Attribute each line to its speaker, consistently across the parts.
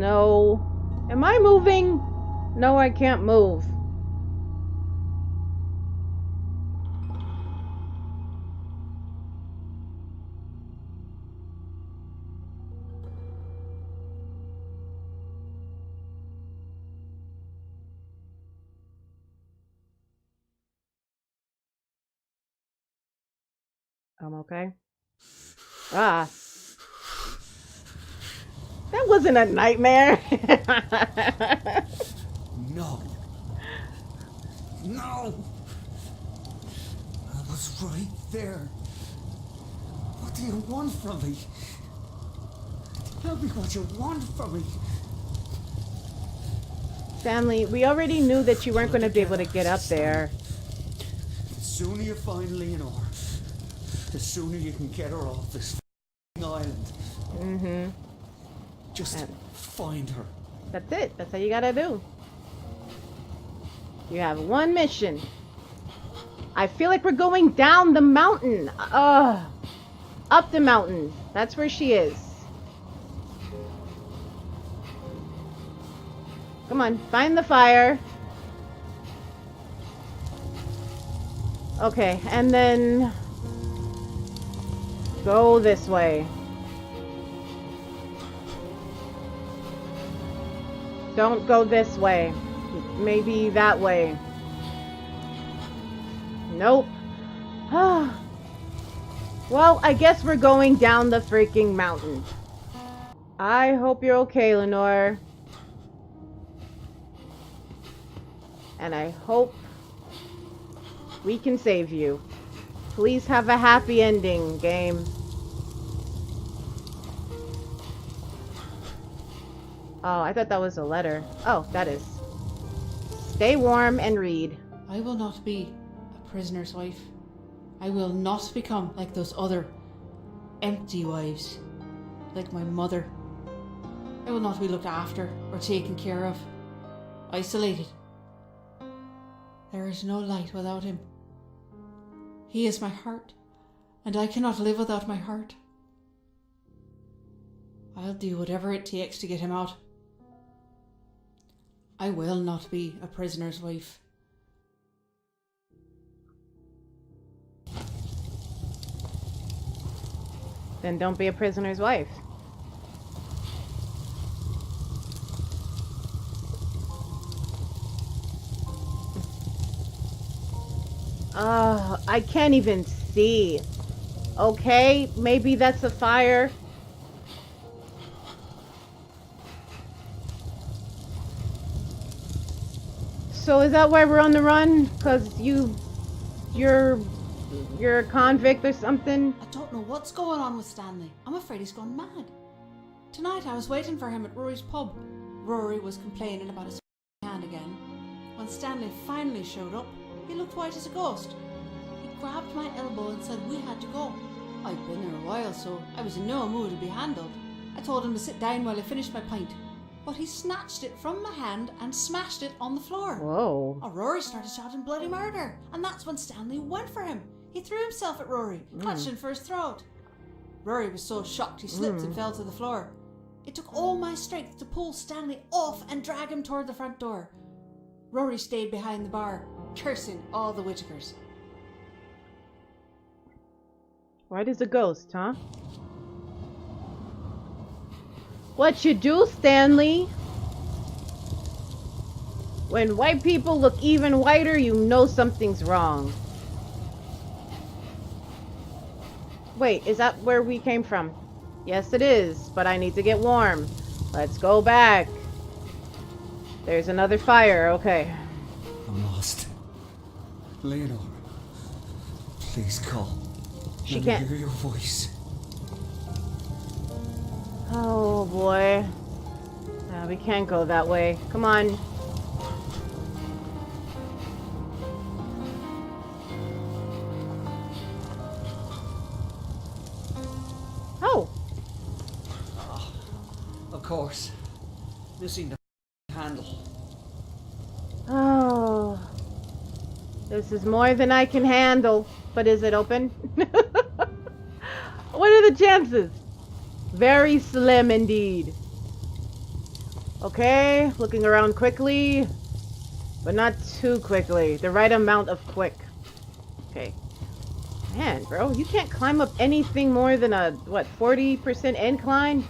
Speaker 1: no. Am I moving? No, I can't move. I'm okay. Ah. That wasn't a nightmare.
Speaker 2: No. No. I was right there. What do you want from me? Tell me what you want from me.
Speaker 1: Stanley, we already knew that you weren't going to be able to get up there.
Speaker 2: The sooner you find Leonore, the sooner you can get her off this island.
Speaker 1: Mm-hmm.
Speaker 2: Just find her.
Speaker 1: That's it. That's how you gotta do. You have one mission. I feel like we're going down the mountain. Up the mountain. That's where she is. Come on, find the fire. Okay, and then go this way. Don't go this way. Maybe that way. Nope. Well, I guess we're going down the freaking mountain. I hope you're okay, Lenore. And I hope we can save you. Please have a happy ending, game. Oh, I thought that was a letter. Oh, that is. Stay warm and read.
Speaker 3: I will not be a prisoner's wife. I will not become like those other empty wives, like my mother. I will not be looked after or taken care of. Isolated. There is no light without him. He is my heart, and I cannot live without my heart. I'll do whatever it takes to get him out. I will not be a prisoner's wife.
Speaker 1: Then don't be a prisoner's wife. I can't even see. Okay, maybe that's a fire. So is that why we're on the run? Because you're a convict or something?
Speaker 3: I don't know what's going on with Stanley. I'm afraid he's gone mad. Tonight I was waiting for him at Rory's pub. Rory was complaining about his hand again. When Stanley finally showed up, he looked white as a ghost. He grabbed my elbow and said we had to go. I'd been there a while, so I was in no mood to be handled. I told him to sit down while I finished my pint. But he snatched it from my hand and smashed it on the floor.
Speaker 1: Whoa.
Speaker 3: Oh, Rory started shouting bloody murder. And that's when Stanley went for him. He threw himself at Rory, clutched him for his throat. Rory was so shocked he slipped and fell to the floor. It took all my strength to pull Stanley off and drag him toward the front door. Rory stayed behind the bar, cursing all the Whittakers.
Speaker 1: White as a ghost, huh? What you do, Stanley? When white people look even whiter, you know something's wrong. Wait, is that where we came from? Yes, it is, but I need to get warm. Let's go back. There's another fire, okay.
Speaker 2: I'm lost. Leonore, please call.
Speaker 1: She
Speaker 2: Let
Speaker 1: can't.
Speaker 2: me hear your voice.
Speaker 1: Oh boy. We can't go that way. Come on. Oh.
Speaker 2: Of course. Missing the handle.
Speaker 1: Oh. This is more than I can handle. But is it open? What are the chances? Very slim indeed. Okay, looking around quickly, but not too quickly. The right amount of quick. Okay. Man, bro, you can't climb up anything more than a, what, 40% incline?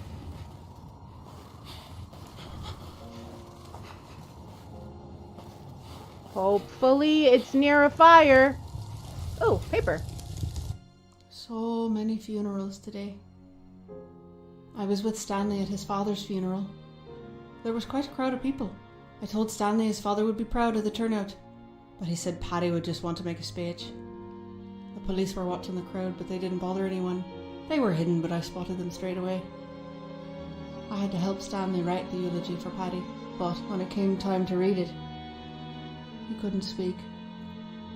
Speaker 1: Hopefully it's near a fire. Oh, paper.
Speaker 3: So many funerals today. I was with Stanley at his father's funeral. There was quite a crowd of people. I told Stanley his father would be proud of the turnout, but he said Paddy would just want to make a speech. The police were watching the crowd, but they didn't bother anyone. They were hidden, but I spotted them straight away. I had to help Stanley write the eulogy for Paddy, but when it came time to read it, he couldn't speak.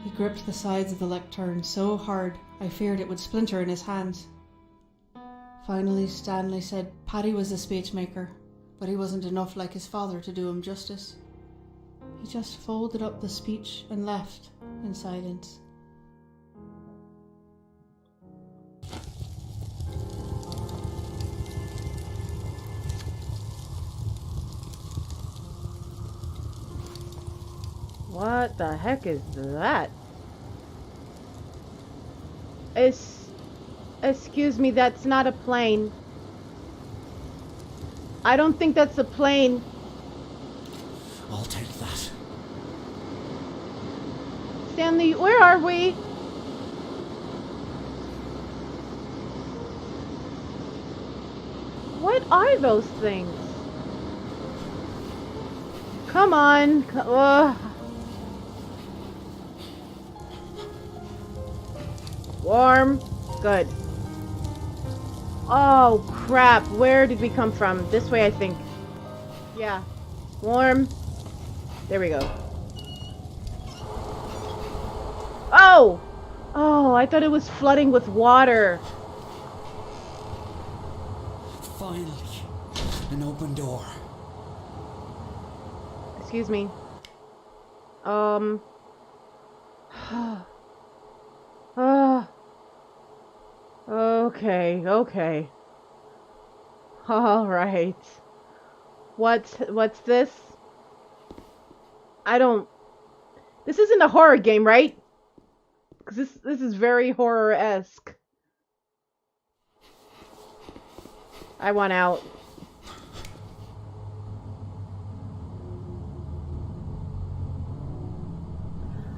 Speaker 3: He gripped the sides of the lectern so hard I feared it would splinter in his hands. Finally, Stanley said Paddy was a speechmaker, but he wasn't enough like his father to do him justice. He just folded up the speech and left in silence.
Speaker 1: What the heck is that? Excuse me, that's not a plane. I don't think that's a plane.
Speaker 2: I'll take that.
Speaker 1: Stanley, where are we? What are those things? Come on. Warm. Good. Oh, crap. Where did we come from? This way, I think. Yeah. Warm. There we go. Oh! Oh, I thought it was flooding with water.
Speaker 2: Finally, an open door.
Speaker 1: Excuse me. Okay. All right. What's this? This isn't a horror game, right? Because this is very horror-esque. I want out.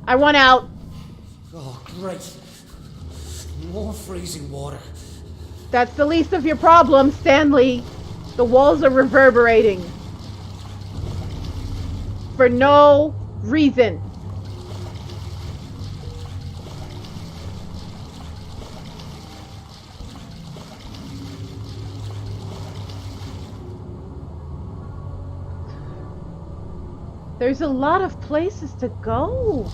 Speaker 1: I want out.
Speaker 2: Oh, great. More freezing water.
Speaker 1: That's the least of your problems, Stanley. The walls are reverberating. For no reason. There's a lot of places to go.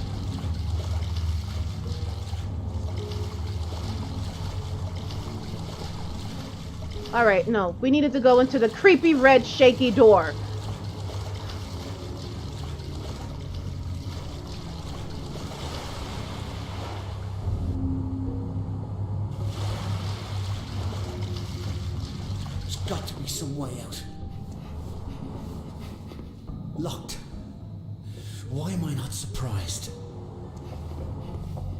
Speaker 1: Alright, no. We needed to go into the creepy red shaky door.
Speaker 2: There's got to be some way out. Locked. Why am I not surprised?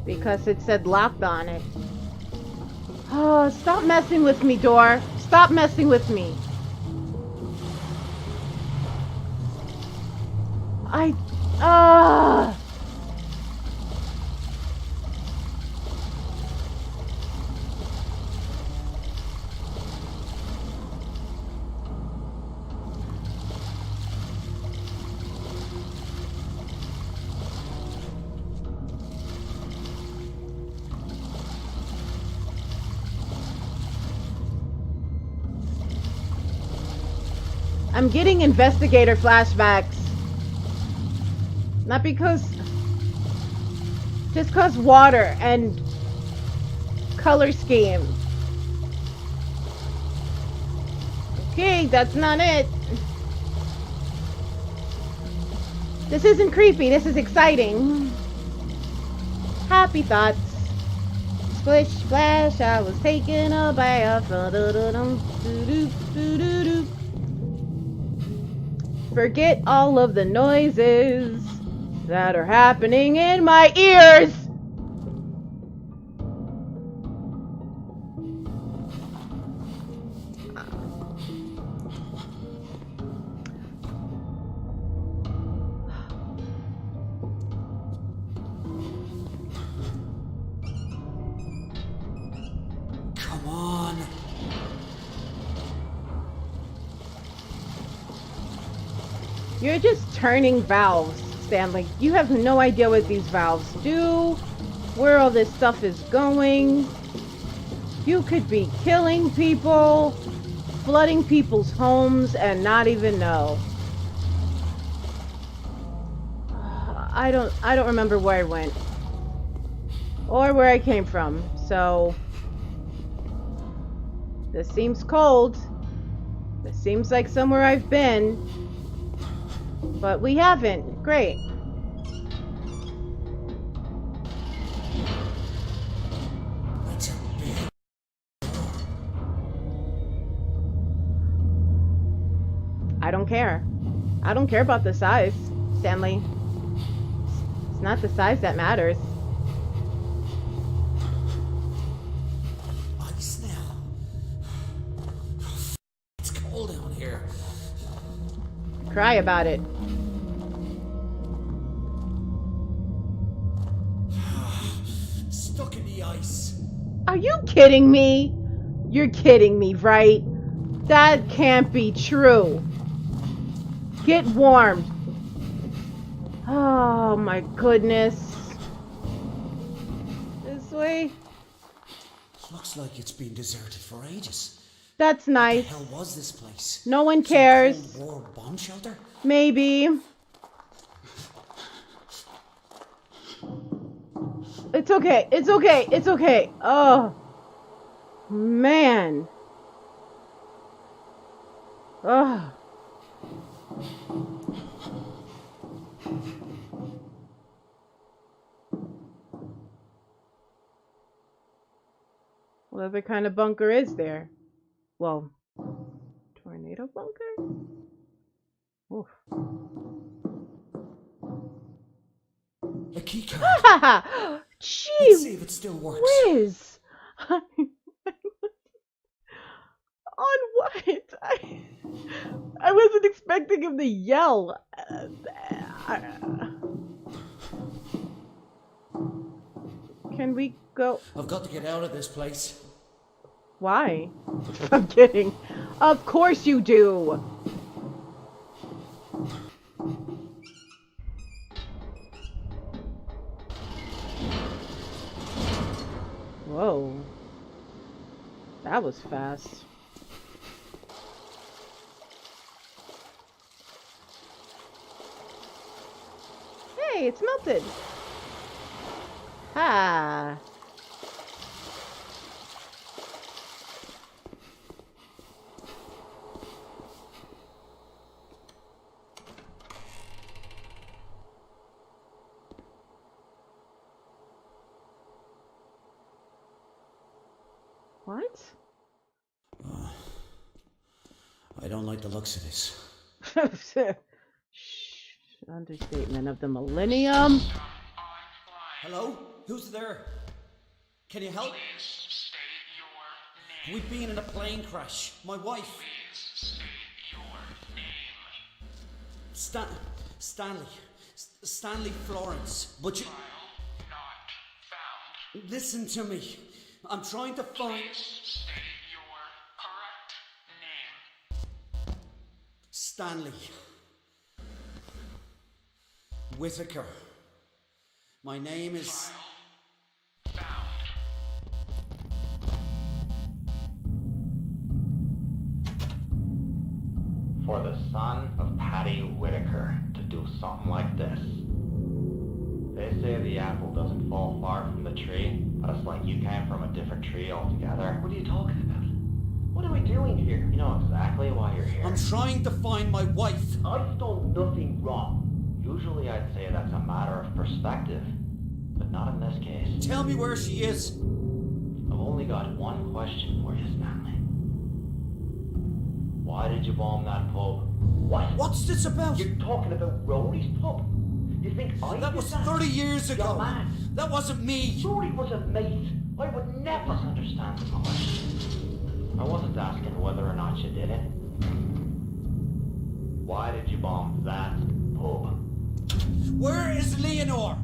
Speaker 1: Because it said locked on it. Oh, stop messing with me, door. Stop messing with me. I'm getting investigator flashbacks. Not because... Just because water and color scheme. Okay, that's not it. This isn't creepy, this is exciting. Happy thoughts. Splish, splash, I was taking a bath. Forget all of the noises that are happening in my ears.
Speaker 2: Come on.
Speaker 1: You're just turning valves, Stanley. You have no idea what these valves do, where all this stuff is going. You could be killing people, flooding people's homes, and not even know. I don't remember where I went. Or where I came from, so... This seems cold. This seems like somewhere I've been. But we haven't. Great.
Speaker 2: That's a big...
Speaker 1: I don't care. I don't care about the size, Stanley. It's not the size that matters.
Speaker 2: Ice now. It's cold down here.
Speaker 1: Cry about it.
Speaker 2: Stuck in the ice.
Speaker 1: Are you kidding me? You're kidding me, right? That can't be true. Get warmed. Oh my goodness. This way?
Speaker 2: Looks like it's been deserted for ages.
Speaker 1: That's
Speaker 2: What
Speaker 1: nice.
Speaker 2: the hell was this place?
Speaker 1: No one
Speaker 2: Some
Speaker 1: cares.
Speaker 2: Cold War bomb shelter?
Speaker 1: Maybe. It's okay. It's okay. It's okay. Oh. Man. Oh. What other kind of bunker is there? Well, tornado bunker? Oof.
Speaker 2: A key card.
Speaker 1: Ha!
Speaker 2: Let's
Speaker 1: Gee
Speaker 2: see if it still works.
Speaker 1: whiz! On what? I wasn't expecting him to yell. Can we go?
Speaker 2: I've got to get out of this place.
Speaker 1: Why? I'm kidding. Of course you do. Whoa. That was fast. Hey, it's melted. Ha. What?
Speaker 2: I don't like the looks of this.
Speaker 1: Shh. Understatement of the millennium.
Speaker 2: Hello? Who's there? Can you help? We've been in a plane crash. My wife. Stanley. Stanley Florence. But you... Listen to me. I'm trying to find... Stanley. Whitaker. My name is...
Speaker 4: For the son of Paddy Whitaker to do something like this. They say the apple doesn't fall far from the tree, but it's like you came from a different tree altogether. What are you talking about? What are we doing here? You know exactly why you're here.
Speaker 2: I'm trying to find my wife.
Speaker 4: I've done nothing wrong. Usually I'd say that's a matter of perspective, but not in this case.
Speaker 2: Tell me where she is.
Speaker 4: I've only got one question for you, Stanley. Why did you bomb that pub? What?
Speaker 2: What's this about?
Speaker 4: You're talking about Rory's pub? You think I
Speaker 2: That
Speaker 4: did
Speaker 2: was
Speaker 4: that?
Speaker 2: 30 years ago.
Speaker 4: You're mad.
Speaker 2: That wasn't me.
Speaker 4: Rory was a mate. I would never understand the question. I wasn't asking whether or not you did it. Why did you bomb that pub?
Speaker 2: Where is Leonor?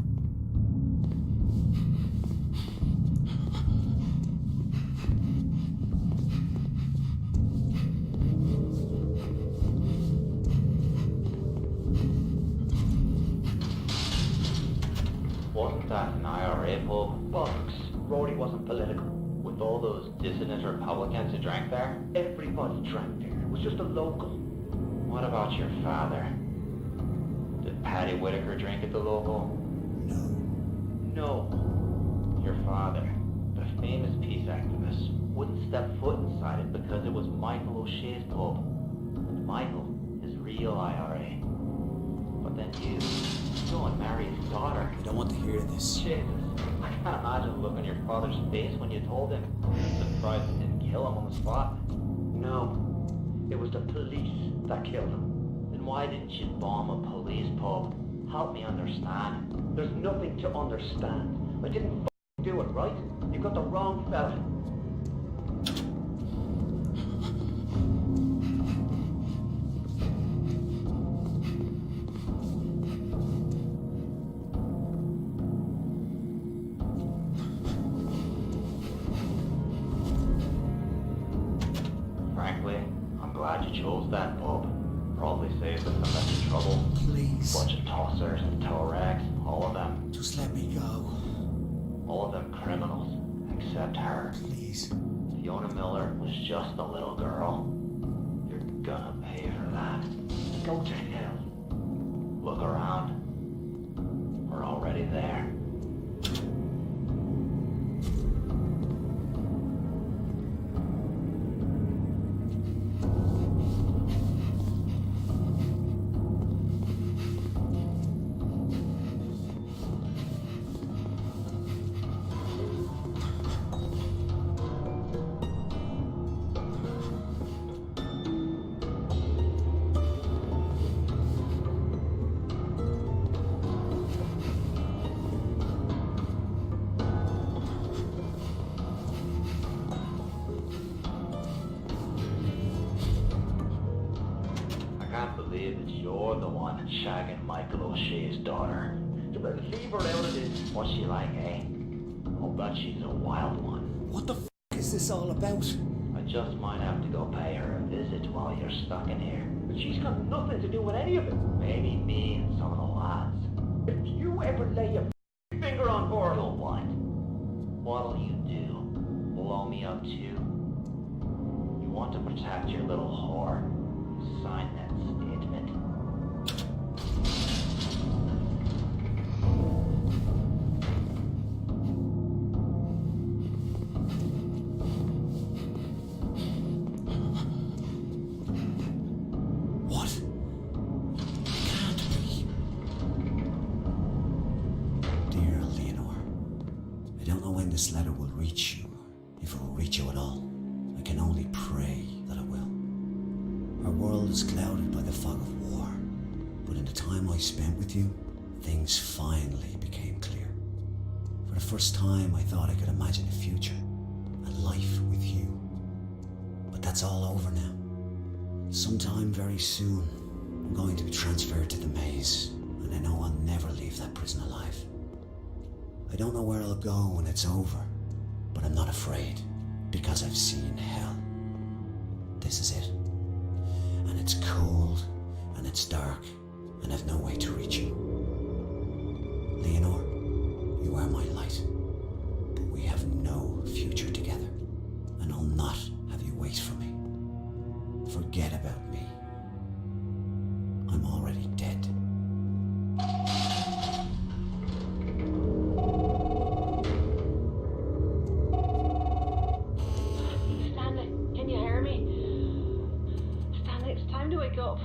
Speaker 4: Wasn't that an IRA pub? Bollocks. Rory wasn't political. With all those dissident Republicans who drank there? Everybody drank there. It was just a local. What about your father? Did Paddy Whitaker drink at the local?
Speaker 2: No.
Speaker 4: No. Your father, the famous peace activist, wouldn't step foot inside it because it was Michael O'Shea's pub. And Michael is real IRA. But then you go and marry his daughter.
Speaker 2: I don't want to hear this.
Speaker 4: Jesus, I can't imagine the look on your father's face when you told him. Surprised you didn't kill him on the spot. No, it was the police that killed him. Then why didn't you bomb a police pub? Help me understand. There's nothing to understand. I didn't do it, right? You got the wrong fella. Frankly, I'm glad you chose that pub. Probably saved us some extra trouble.
Speaker 2: Please.
Speaker 4: Bunch of tossers and tow rags, all of them.
Speaker 2: Just let me go.
Speaker 4: All of them criminals, except her.
Speaker 2: Please.
Speaker 4: Fiona Miller was just a little girl. You're gonna pay for that. Go to hell. Look around. We're already there. I can't believe that you're the one shagging Michael O'Shea's daughter. You better leave her out of this. What's she like, eh? I'll bet she's a wild one.
Speaker 2: What the is this all about?
Speaker 4: I just might have to go pay her a visit while you're stuck in here. But she's got nothing to do with any of it. Maybe me and some of the lads. If you ever lay a finger on her, you'll what? What'll you do? Blow me up too? You want to protect your little whore? Sign that statement.
Speaker 2: What? It can't be. Dear Leonor, I don't know when this letter will reach you, if it will reach you at all. I can only pray that it will. Our world is clouded by the fog of war, but in the time I spent with you, things finally became clear. For the first time, I thought I could imagine a future, a life with you. But that's all over now. Sometime very soon, I'm going to be transferred to the maze, and I know I'll never leave that prison alive. I don't know where I'll go when it's over, but I'm not afraid, because I've seen hell. This is it. And it's cold, and it's dark, and I've no way to reach you. Leonor, you are my light, but we have no future together, and I'll not have you wait for me. Forget about me. I'm already dead.
Speaker 3: Stanley, can you hear me? Stanley, it's time to wake up.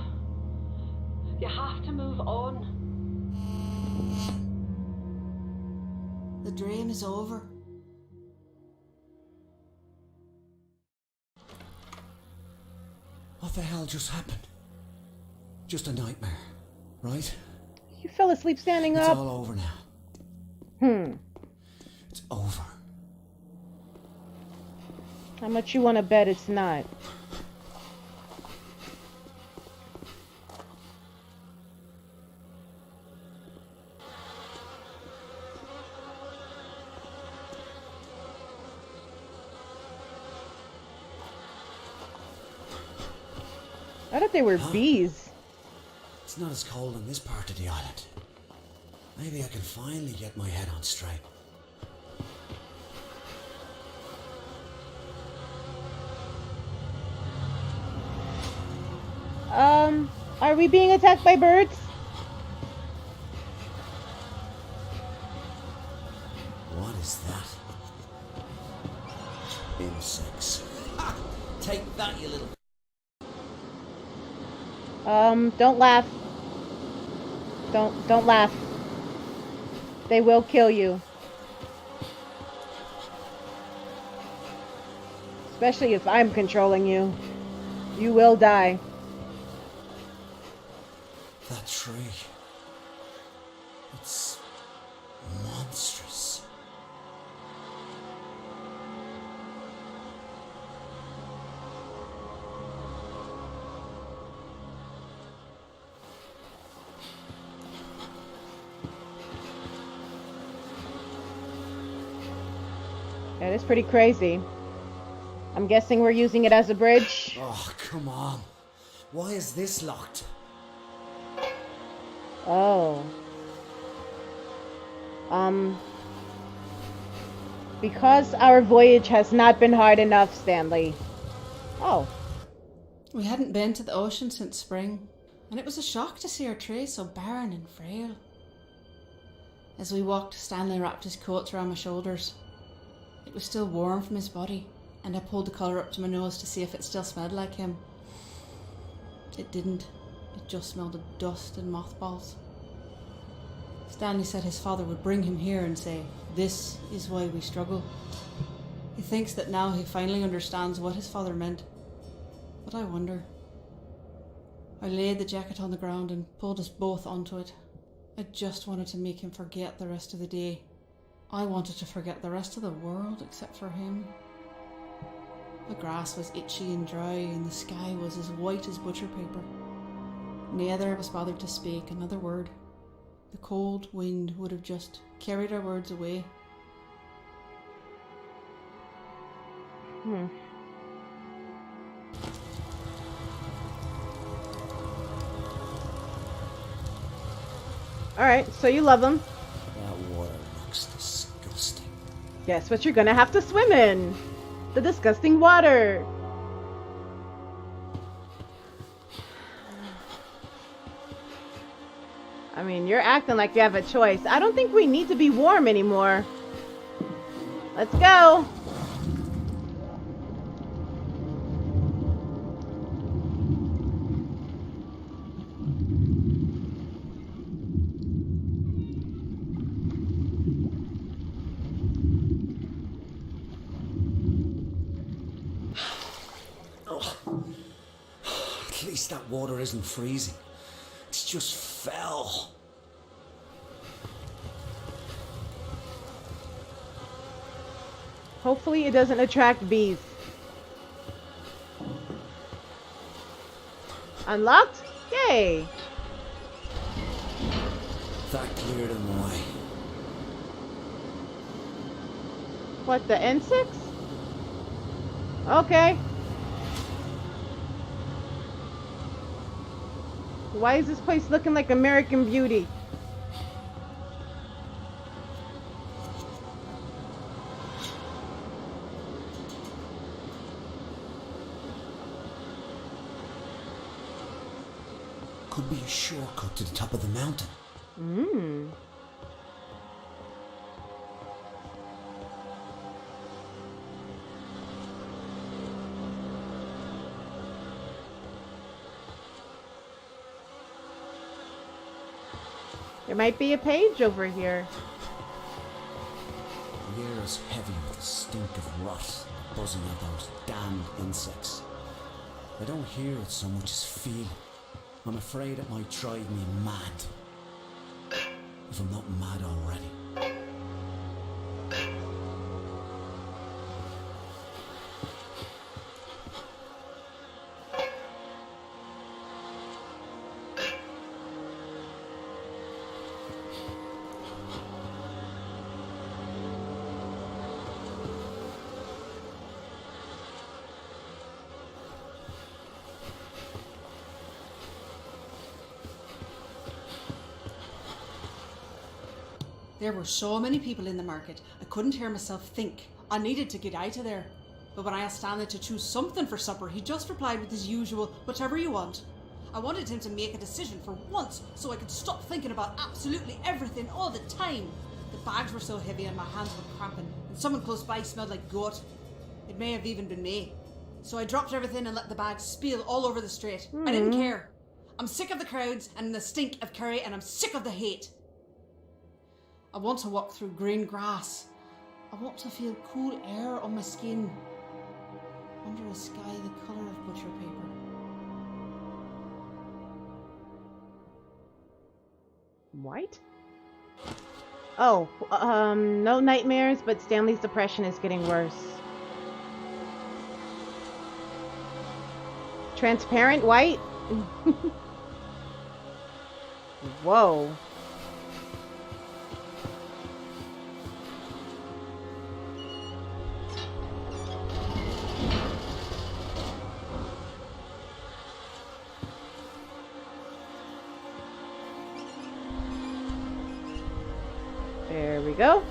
Speaker 3: You have to move on. The dream is over.
Speaker 2: What the hell just happened? Just a nightmare, right?
Speaker 1: You fell asleep standing
Speaker 2: It's
Speaker 1: up.
Speaker 2: all over now. It's over.
Speaker 1: How much you want to bet it's not? I thought they were bees.
Speaker 2: It's not as cold in this part of the island. Maybe I can finally get my head on straight.
Speaker 1: Are we being attacked by birds?
Speaker 2: What is that? Insects. Ha! Take that, you little...
Speaker 1: Don't laugh. Don't laugh. They will kill you. Especially if I'm controlling you. You will die.
Speaker 2: That tree. It's monstrous.
Speaker 1: That is pretty crazy. I'm guessing we're using it as a bridge.
Speaker 2: Oh, come on. Why is this locked?
Speaker 1: Oh. Because our voyage has not been hard enough, Stanley. Oh.
Speaker 3: We hadn't been to the ocean since spring, and it was a shock to see our tray so barren and frail. As we walked, Stanley wrapped his coat around my shoulders. It was still warm from his body, and I pulled the collar up to my nose to see if it still smelled like him. It didn't. It just smelled of dust and mothballs. Stanley said his father would bring him here and say, "This is why we struggle." He thinks that now he finally understands what his father meant. But I wonder. I laid the jacket on the ground and pulled us both onto it. I just wanted to make him forget the rest of the day. I wanted to forget the rest of the world except for him. The grass was itchy and dry, and the sky was as white as butcher paper. Neither of us bothered to speak another word. The cold wind would have just carried our words away.
Speaker 1: Alright, so you love them.
Speaker 2: That water looks disgusting.
Speaker 1: Guess what you're gonna have to swim in? The disgusting water. I mean, you're acting like you have a choice. I don't think we need to be warm anymore. Let's go.
Speaker 2: At least that water isn't freezing. It's just foul.
Speaker 1: Hopefully it doesn't attract bees. Unlocked? Yay!
Speaker 2: That cleared them away.
Speaker 1: What, the insects? Okay. Why is this place looking like American Beauty?
Speaker 2: Could be a shortcut to the top of the mountain.
Speaker 1: There might be a page over here.
Speaker 2: The air is heavy with the stink of rot buzzing of those damned insects. I don't hear it so much as feel. I'm afraid it might drive me mad. If I'm not mad already.
Speaker 3: There were so many people in the market, I couldn't hear myself think. I needed to get out of there. But when I asked Stanley to choose something for supper, he just replied with his usual, whatever you want. I wanted him to make a decision for once, so I could stop thinking about absolutely everything all the time. The bags were so heavy and my hands were cramping, and someone close by smelled like goat. It may have even been me. So I dropped everything and let the bags spill all over the street. I didn't care. I'm sick of the crowds and the stink of curry, and I'm sick of the hate. I want to walk through green grass. I want to feel cool air on my skin. Under a sky the colour of butcher paper.
Speaker 1: White? Oh, no nightmares, but Stanley's depression is getting worse. Transparent white? Whoa. There we go.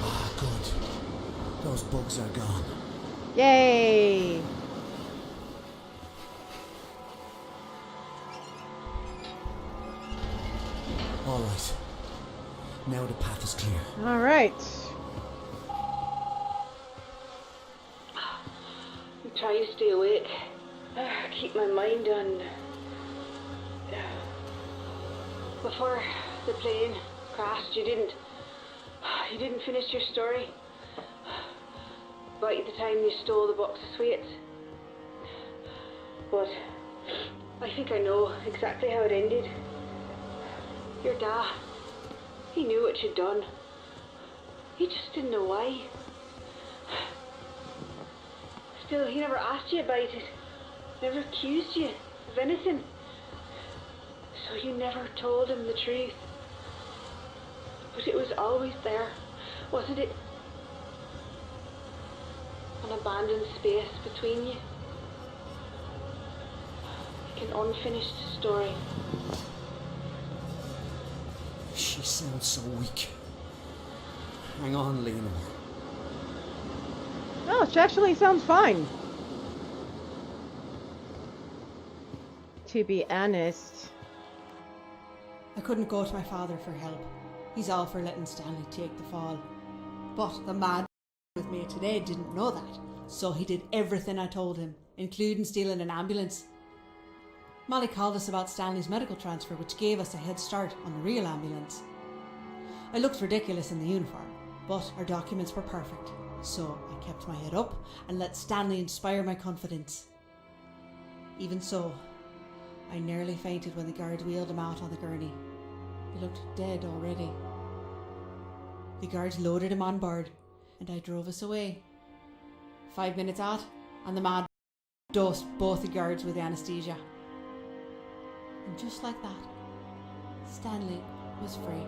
Speaker 2: Ah, good. Those bugs are gone.
Speaker 1: Yay!
Speaker 2: All right. Now the path is clear.
Speaker 1: All right.
Speaker 5: I'm trying to stay awake. Keep my mind on... Before the plane crashed, you didn't finish your story. About the time you stole the box of sweets. But I think I know exactly how it ended. Your dad, he knew what you'd done. He just didn't know why. Still, he never asked you about it. Never accused you of anything. So you never told him the truth. But it was always there, wasn't it? An abandoned space between you. Like an unfinished story.
Speaker 2: She sounds so weak. Hang on, Leonor.
Speaker 1: Oh, she actually sounds fine. To be honest.
Speaker 3: I couldn't go to my father for help. He's all for letting Stanley take the fall. But the mad with me today didn't know that, so he did everything I told him, including stealing an ambulance. Molly called us about Stanley's medical transfer, which gave us a head start on the real ambulance. I looked ridiculous in the uniform, but our documents were perfect, so I kept my head up and let Stanley inspire my confidence. Even so, I nearly fainted when the guards wheeled him out on the gurney. He looked dead already. The guards loaded him on board, and I drove us away. 5 minutes out, and the mad dosed both the guards with anesthesia. And just like that, Stanley was free.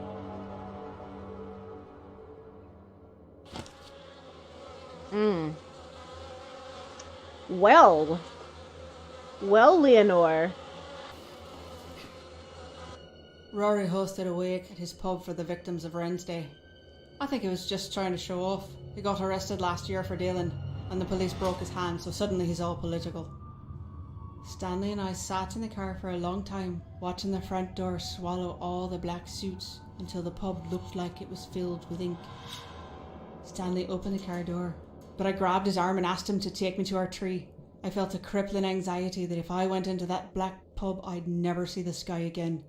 Speaker 1: Well, Leonor.
Speaker 3: Rory hosted a wake at his pub for the victims of Wednesday. I think he was just trying to show off. He got arrested last year for dealing, and the police broke his hand, so suddenly he's all political. Stanley and I sat in the car for a long time, watching the front door swallow all the black suits until the pub looked like it was filled with ink. Stanley opened the car door, but I grabbed his arm and asked him to take me to our tree. I felt a crippling anxiety that if I went into that black pub, I'd never see the sky again.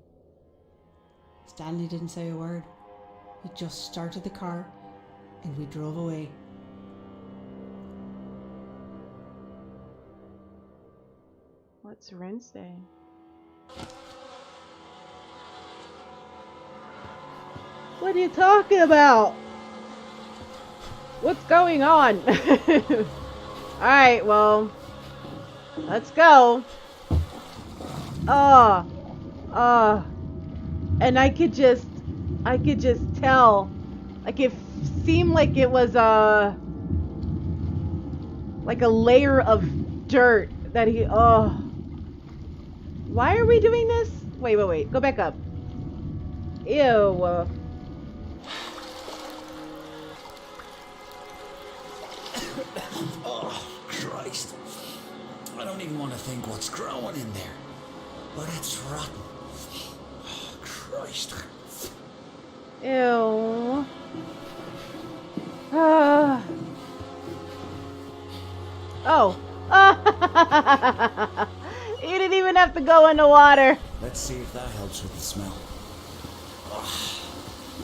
Speaker 3: Stanley didn't say a word. He just started the car and we drove away.
Speaker 1: What's Ren saying? What are you talking about? What's going on? Alright, well, let's go. And I could just tell, like it seemed like it was like a layer of dirt that he, why are we doing this? Wait, go back up. Ew.
Speaker 2: Oh, Christ. I don't even want to think what's growing in there. But it's rotten. Oh, Christ.
Speaker 1: Ew. Oh. You didn't even have to go in the water.
Speaker 2: Let's see if that helps with the smell.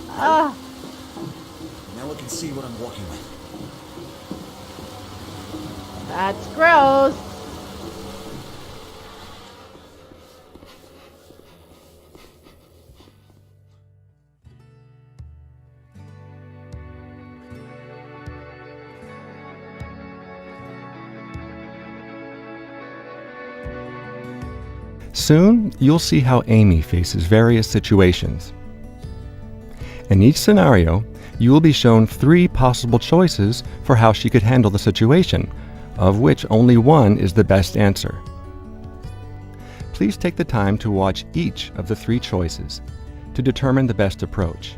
Speaker 2: Now I can see what I'm working with.
Speaker 1: That's gross.
Speaker 6: Soon, you'll see how Amy faces various situations. In each scenario, you will be shown 3 possible choices for how she could handle the situation, of which only one is the best answer. Please take the time to watch each of the 3 choices to determine the best approach.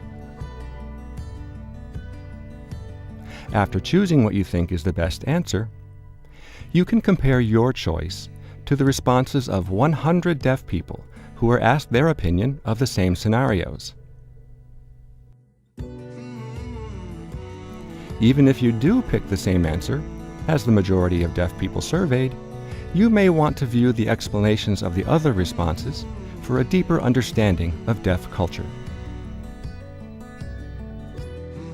Speaker 6: After choosing what you think is the best answer, you can compare your choice to the responses of 100 deaf people who were asked their opinion of the same scenarios. Even if you do pick the same answer, as the majority of deaf people surveyed, you may want to view the explanations of the other responses for a deeper understanding of deaf culture.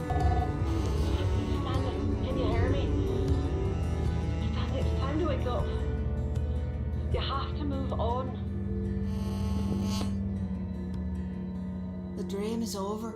Speaker 5: Stanley, can you hear me? Stanley, it's time to wake up. You have to move on.
Speaker 3: The dream is over.